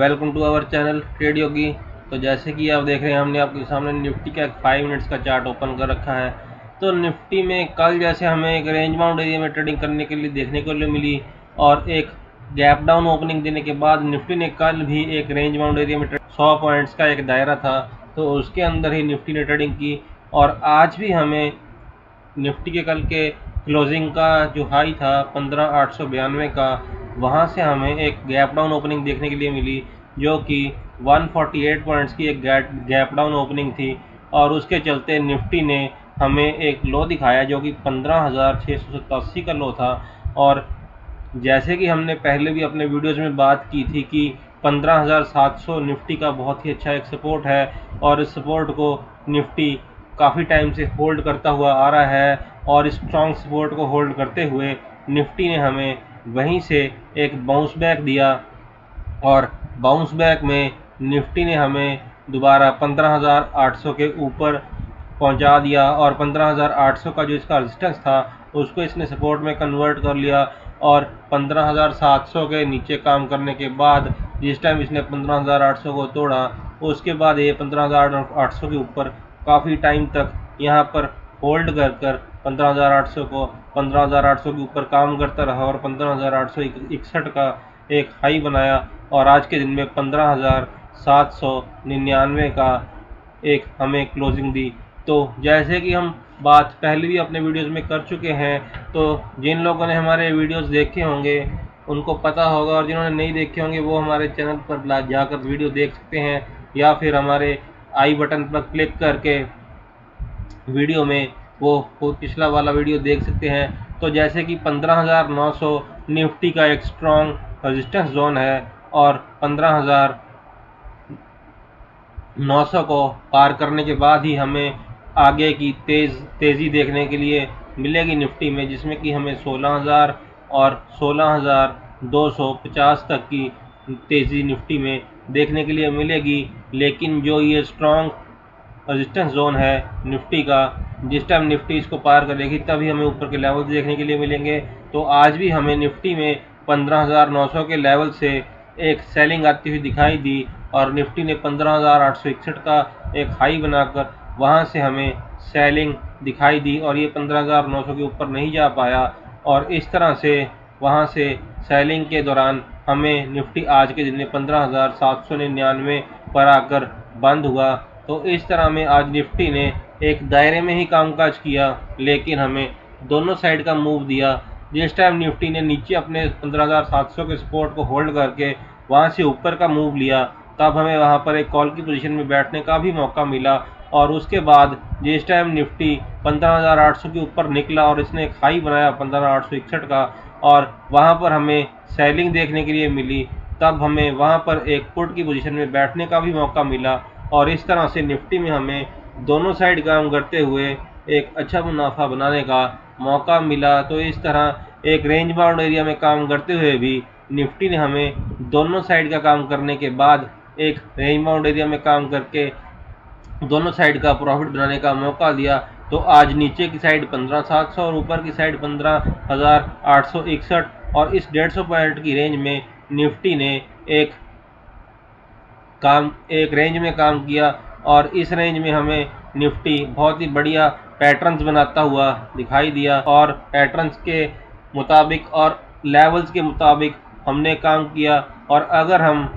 Welcome to our channel trade Yogi. तो जैसे कि आप देख रहे हैं, हमने आपके सामने निफ्टी का 5 मिनट्स का चार्ट ओपन कर रखा है। तो निफ्टी में कल जैसे हमें एक रेंज बाउंड एरिया में ट्रेडिंग करने के लिए देखने को मिली और एक गैप डाउन ओपनिंग देने के बाद निफ्टी ने कल भी एक रेंज बाउंड एरिया में 100 पॉइंट्स का एक दायरा था, तो उसके अंदर ही निफ्टी ने ट्रेडिंग की। और आज भी हमें निफ्टी के कल के क्लोजिंग का जो हाई था 15,892 का, वहाँ से हमें एक गैप डाउन ओपनिंग देखने के लिए मिली, जो कि 148 पॉइंट्स की एक गैप डाउन ओपनिंग थी। और उसके चलते निफ्टी ने हमें एक लो दिखाया जो कि 15,687 का लो था। और जैसे कि हमने पहले भी अपने वीडियोज़ में बात की थी कि 15,700 निफ्टी का बहुत ही अच्छा एक सपोर्ट है, और इस सपोर्ट को निफ्टी काफ़ी टाइम से होल्ड करता हुआ आ रहा है। और स्ट्रॉन्ग सपोर्ट को होल्ड करते हुए निफ्टी ने हमें वहीं से एक बाउंस बैक दिया, और बाउंस बैक में निफ्टी ने हमें दोबारा 15,800 के ऊपर पहुंचा दिया, और 15,800 का जो इसका रेजिस्टेंस था उसको इसने सपोर्ट में कन्वर्ट कर लिया। और 15,700 के नीचे काम करने के बाद जिस टाइम इसने 15,800 को तोड़ा, उसके बाद ये 15,800 के ऊपर काफ़ी टाइम तक यहाँ पर होल्ड कर 15,800 को 15,800 के ऊपर काम करता रहा, और 15,861 का एक हाई बनाया, और आज के दिन में 15,799 का एक हमें क्लोजिंग दी। तो जैसे कि हम बात पहले भी अपने वीडियोस में कर चुके हैं, तो जिन लोगों ने हमारे वीडियोस देखे होंगे उनको पता होगा, और जिन्होंने नहीं देखे होंगे वो हमारे चैनल पर जाकर वीडियो देख सकते हैं, या फिर हमारे आई बटन पर क्लिक करके वीडियो में वो पिछला वाला वीडियो देख सकते हैं। तो जैसे कि 15,900 निफ्टी का एक स्ट्रॉन्ग रेजिस्टेंस जोन है, और 15,900 को पार करने के बाद ही हमें आगे की तेज़ी देखने के लिए मिलेगी निफ्टी में, जिसमें कि हमें 16,000 और 16,250 तक की तेज़ी निफ्टी में देखने के लिए मिलेगी। लेकिन जो ये स्ट्रॉन्ग रेजिस्टेंस जोन है निफ्टी का, जिस टाइम निफ्टी इसको पार करेगी तभी हमें ऊपर के लेवल देखने के लिए मिलेंगे। तो आज भी हमें निफ्टी में 15,900 के लेवल से एक सेलिंग आती हुई दिखाई दी, और निफ्टी ने 15,861 का एक हाई बनाकर वहां से हमें सेलिंग दिखाई दी, और ये 15,900 के ऊपर नहीं जा पाया। और इस तरह से वहां से सेलिंग के दौरान हमें निफ्टी आज के दिन में 15,799 पर आकर बंद हुआ। तो इस तरह में आज निफ्टी ने एक दायरे में ही कामकाज किया, लेकिन हमें दोनों साइड का मूव दिया। जिस टाइम निफ्टी ने नीचे अपने 15,700 के सपोर्ट को होल्ड करके वहां से ऊपर का मूव लिया, तब हमें वहां पर एक कॉल की पोजीशन में बैठने का भी मौका मिला। और उसके बाद जिस टाइम निफ्टी 15,800 के ऊपर निकला और इसने एक हाई बनाया 15,861 का, और वहां पर हमें सेलिंग देखने के लिए मिली, तब हमें वहां पर एक पुट की पोजीशन में बैठने का भी मौका मिला। और इस तरह से निफ्टी में हमें दोनों साइड काम करते हुए एक अच्छा मुनाफा बनाने का मौका मिला। तो इस तरह एक रेंज बाउंड एरिया में काम करते हुए भी निफ्टी ने हमें दोनों साइड का काम करने के बाद एक रेंज बाउंड एरिया में काम करके दोनों साइड का प्रॉफिट बनाने का मौका दिया। तो आज नीचे की साइड 15,700 और ऊपर की साइड 15,861, और इस 150 पॉइंट की रेंज में निफ्टी ने एक रेंज में काम किया, और इस रेंज में हमें निफ्टी बहुत ही बढ़िया पैटर्न्स बनाता हुआ दिखाई दिया, और पैटर्न्स के मुताबिक और लेवल्स के मुताबिक हमने काम किया। और अगर हम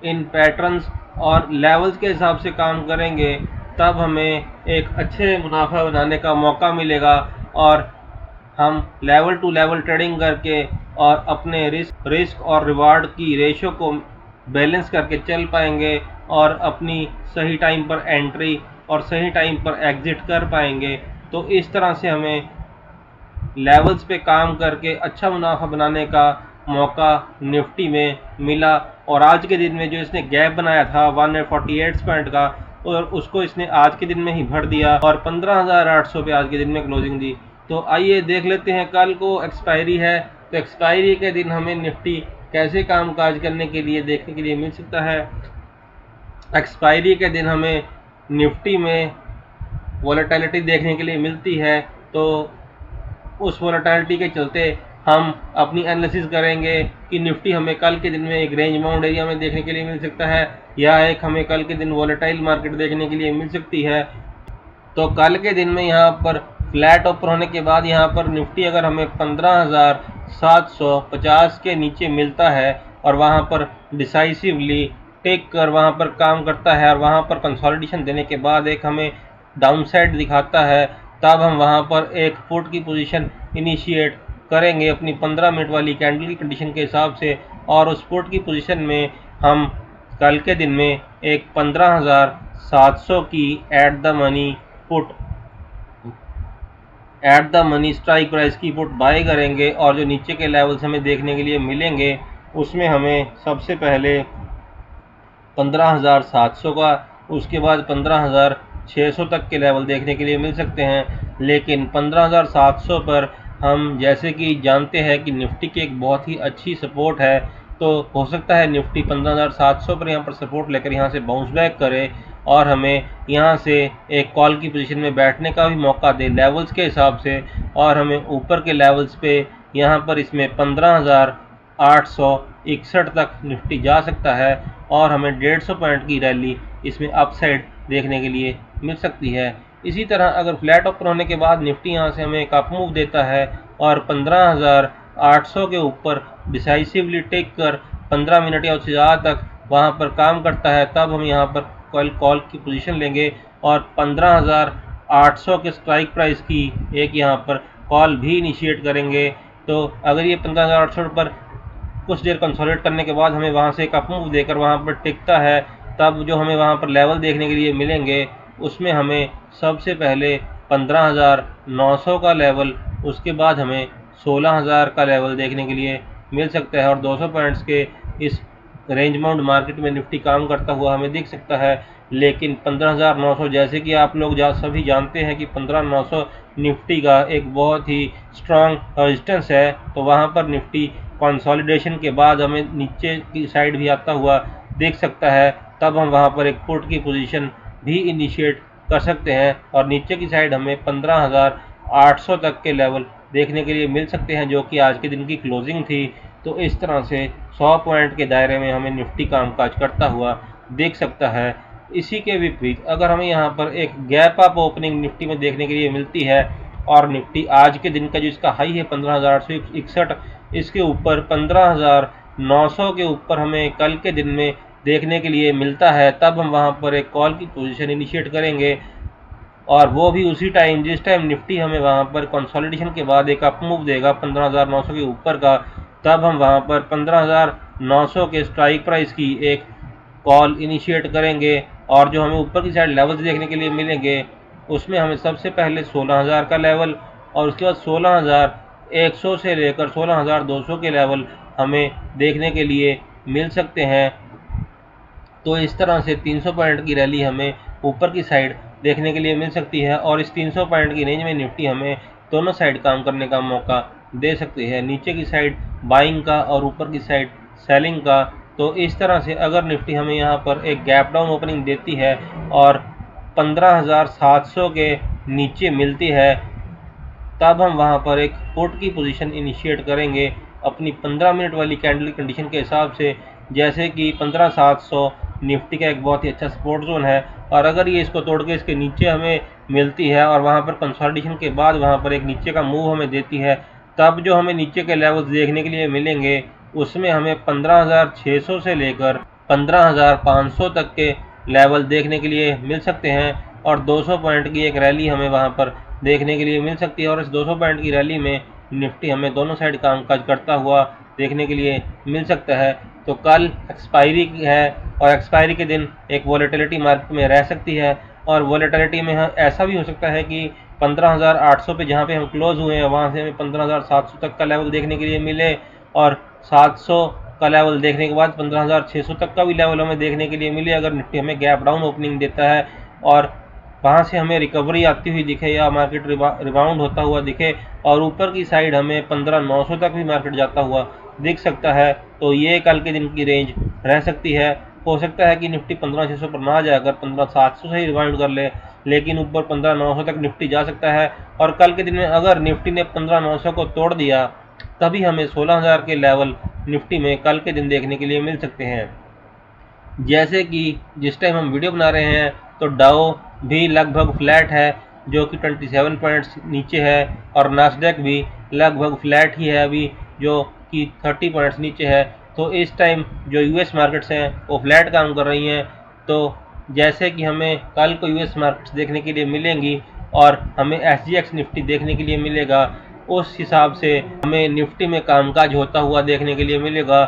इन पैटर्न्स और लेवल्स के हिसाब से काम करेंगे, तब हमें एक अच्छे मुनाफा बनाने का मौका मिलेगा, और हम लेवल टू लेवल ट्रेडिंग करके और अपने रिस्क और रिवार्ड की रेशो को बैलेंस करके चल पाएंगे, और अपनी सही टाइम पर एंट्री और सही टाइम पर एग्जिट कर पाएंगे। तो इस तरह से हमें लेवल्स पे काम करके अच्छा मुनाफा बनाने का मौका निफ्टी में मिला। और आज के दिन में जो इसने गैप बनाया था 148 पॉइंट का, और उसको इसने आज के दिन में ही भर दिया, और 15,800 पे आज के दिन में क्लोजिंग दी। तो आइए देख लेते हैं, कल को एक्सपायरी है, तो एक्सपायरी के दिन हमें निफ्टी कैसे कामकाज करने के लिए देखने के लिए मिल सकता है। एक्सपायरी के दिन हमें निफ्टी में वॉलेटिलिटी देखने के लिए मिलती है, तो उस वॉलेटिलिटी के चलते हम अपनी एनालिसिस करेंगे कि निफ्टी हमें कल के दिन में एक रेंज बाउंड एरिया में देखने के लिए मिल सकता है या एक हमें कल के दिन वॉलेटाइल मार्केट देखने के लिए मिल सकती है। तो कल के दिन में यहाँ पर फ्लैट ओपन होने के बाद यहाँ पर निफ्टी अगर हमें 15,750 के नीचे मिलता है और वहाँ पर डिसाइसिवली टेक कर वहाँ पर काम करता है और वहाँ पर कंसोलिडेशन देने के बाद एक हमें डाउनसाइड दिखाता है, तब हम वहाँ पर एक पुट की पोजीशन इनिशिएट करेंगे अपनी 15 मिनट वाली कैंडल की कंडीशन के हिसाब से, और उस पुट की पोजीशन में हम कल के दिन में एक 15,700 की at the money strike price की पुट बाय करेंगे। और जो नीचे के लेवल्स हमें देखने के लिए मिलेंगे उसमें हमें सबसे पहले 15,700 का, उसके बाद 15,600 तक के लेवल देखने के लिए मिल सकते हैं। लेकिन 15,700 पर हम जैसे कि जानते हैं कि निफ्टी की एक बहुत ही अच्छी सपोर्ट है, तो हो सकता है निफ्टी 15,700 पर यहाँ पर सपोर्ट लेकर यहाँ से बाउंस बैक करे और हमें यहाँ से एक कॉल की पोजीशन में बैठने का भी मौका दे लेवल्स के हिसाब से, और हमें ऊपर के लेवल्स पे यहाँ पर इसमें 15,861 तक निफ्टी जा सकता है और हमें 150 पॉइंट की रैली इसमें अपसाइड देखने के लिए मिल सकती है। इसी तरह अगर फ्लैट ओपन होने के बाद निफ्टी यहाँ से हमें एक अप मूव देता है और 15,800 के ऊपर डिसाइसिवली टेक कर 15 मिनट या उससे ज़्यादा तक वहाँ पर काम करता है, तब हम यहाँ पर कॉल की पोजीशन लेंगे और 15,800 के स्ट्राइक प्राइस की एक यहाँ पर कॉल भी इनिशिएट करेंगे। तो अगर ये 15,800 पर कुछ देर कंसोलिडेट करने के बाद हमें वहाँ से एक अप मूव देकर वहाँ पर टिकता है, तब जो हमें वहाँ पर लेवल देखने के लिए मिलेंगे उसमें हमें सबसे पहले 15,900 का लेवल, उसके बाद हमें 16,000 का लेवल देखने के लिए मिल सकता है और 200 पॉइंट्स के इस रेंज बाउंड मार्केट में निफ्टी काम करता हुआ हमें दिख सकता है। लेकिन 15,900 जैसे कि आप लोग सभी जानते हैं कि 15,900 निफ्टी का एक बहुत ही स्ट्रॉन्ग रेजिस्टेंस है, तो वहाँ पर निफ्टी कंसोलिडेशन के बाद हमें नीचे की साइड भी आता हुआ देख सकता है, तब हम वहाँ पर एक पुट की पोजीशन भी इनिशिएट कर सकते हैं और नीचे की साइड हमें 15,800 तक के लेवल देखने के लिए मिल सकते हैं, जो कि आज के दिन की क्लोजिंग थी। तो इस तरह से 100 पॉइंट के दायरे में हमें निफ्टी कामकाज करता हुआ देख सकता है। इसी के विपरीत अगर हमें यहाँ पर एक गैप अप ओपनिंग निफ्टी में देखने के लिए मिलती है और निफ्टी आज के दिन का जो इसका हाई है 15,861, इसके ऊपर 15,900 के ऊपर हमें कल के दिन में देखने के लिए मिलता है, तब हम वहाँ पर एक कॉल की पोजीशन इनिशिएट करेंगे और वो भी उसी टाइम जिस टाइम निफ्टी हमें वहाँ पर कंसोलिडेशन के बाद एक अप मूव देगा 15,900 के ऊपर का, तब हम वहाँ पर 15,900 के स्ट्राइक प्राइस की एक कॉल इनिशिएट करेंगे और जो हमें ऊपर की साइड लेवल्स देखने के लिए मिलेंगे उसमें हमें सबसे पहले 16,000 का लेवल और उसके बाद 16,100 से लेकर 16,200 के लेवल हमें देखने के लिए मिल सकते हैं। तो इस तरह से 300 पॉइंट की रैली हमें ऊपर की साइड देखने के लिए मिल सकती है और इस 300 पॉइंट की रेंज में निफ्टी हमें दोनों साइड काम करने का मौका दे सकती है, नीचे की साइड बाइंग का और ऊपर की साइड सेलिंग का। तो इस तरह से अगर निफ्टी हमें यहाँ पर एक गैप डाउन ओपनिंग देती है और 15,700 के नीचे मिलती है, तब हम वहाँ पर एक पुट की पोजीशन इनिशिएट करेंगे अपनी 15 मिनट वाली कैंडल कंडीशन के हिसाब से, जैसे कि 15,700 निफ्टी का एक बहुत ही अच्छा सपोर्ट जोन है और अगर ये इसको तोड़ के इसके नीचे हमें मिलती है और वहाँ पर कंसोलिडेशन के बाद वहाँ पर एक नीचे का मूव हमें देती है, तब जो हमें नीचे के लेवल्स देखने के लिए मिलेंगे उसमें हमें 15,600 से लेकर 15,500 तक के लेवल देखने के लिए मिल सकते हैं और 200 पॉइंट की एक रैली हमें वहाँ पर देखने के लिए मिल सकती है और इस 200 पॉइंट की रैली में निफ्टी हमें दोनों साइड कामकाज करता हुआ देखने के लिए मिल सकता है। तो कल एक्सपायरी है और एक्सपायरी के दिन एक वॉलेटिलिटी मार्केट में रह सकती है और वॉलेटिलिटी में ऐसा भी हो सकता है कि 15,800 पे जहाँ पे हम क्लोज हुए हैं वहाँ से हमें 15,700 तक का लेवल देखने के लिए मिले और 700 का लेवल देखने के बाद 15,600 तक का भी लेवल हमें देखने के लिए मिले अगर निफ्टी हमें गैप डाउन ओपनिंग देता है और वहाँ से हमें रिकवरी आती हुई दिखे या मार्केट रिबाउंड होता हुआ दिखे और ऊपर की साइड हमें 15,900 तक भी मार्केट जाता हुआ दिख सकता है, तो ये कल के दिन की रेंज रह सकती है। हो सकता है कि निफ्टी 15,600 पर ना जाकर 15,700 से ही रिबाउंड कर ले, लेकिन ऊपर 15,900 तक निफ्टी जा सकता है और कल के दिन में अगर निफ्टी ने 15,900 को तोड़ दिया तभी हमें 16,000 के लेवल निफ्टी में कल के दिन देखने के लिए मिल सकते हैं। जैसे कि जिस टाइम हम वीडियो बना रहे हैं तो डाउ भी लगभग फ्लैट है, जो कि 27 पॉइंट्स नीचे है, और नास्डैक भी लगभग फ्लैट ही है अभी, जो कि 30 पॉइंट्स नीचे है। तो इस टाइम जो यूएस मार्केट्स हैं वो फ्लैट काम कर रही हैं। तो जैसे कि हमें कल को यूएस मार्केट्स देखने के लिए मिलेंगी और हमें एसजीएक्स निफ्टी देखने के लिए मिलेगा, उस हिसाब से हमें निफ्टी में कामकाज होता हुआ देखने के लिए मिलेगा।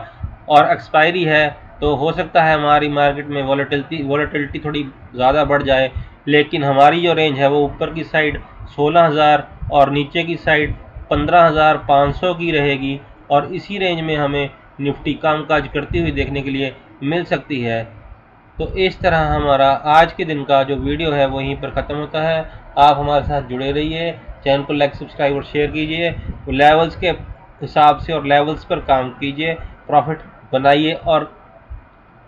और एक्सपायरी है तो हो सकता है हमारी मार्केट में वॉलेटिलिटी थोड़ी ज़्यादा बढ़ जाए, लेकिन हमारी जो रेंज है वो ऊपर की साइड 16,000 और नीचे की साइड 15,500 की रहेगी, और इसी रेंज में हमें निफ्टी कामकाज करती हुई देखने के लिए मिल सकती है। तो इस तरह हमारा आज के दिन का जो वीडियो है वो यहीं पर ख़त्म होता है। आप हमारे साथ जुड़े रहिए, चैनल को लाइक, सब्सक्राइब और शेयर कीजिए, लेवल्स के हिसाब से और लेवल्स पर काम कीजिए, प्रॉफिट बनाइए और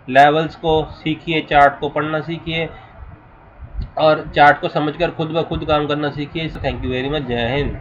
लेवल्स को सीखिए, चार्ट को पढ़ना सीखिए और चार्ट को समझकर खुद ब खुद काम करना सीखिए। Thank you very much. जय हिंद।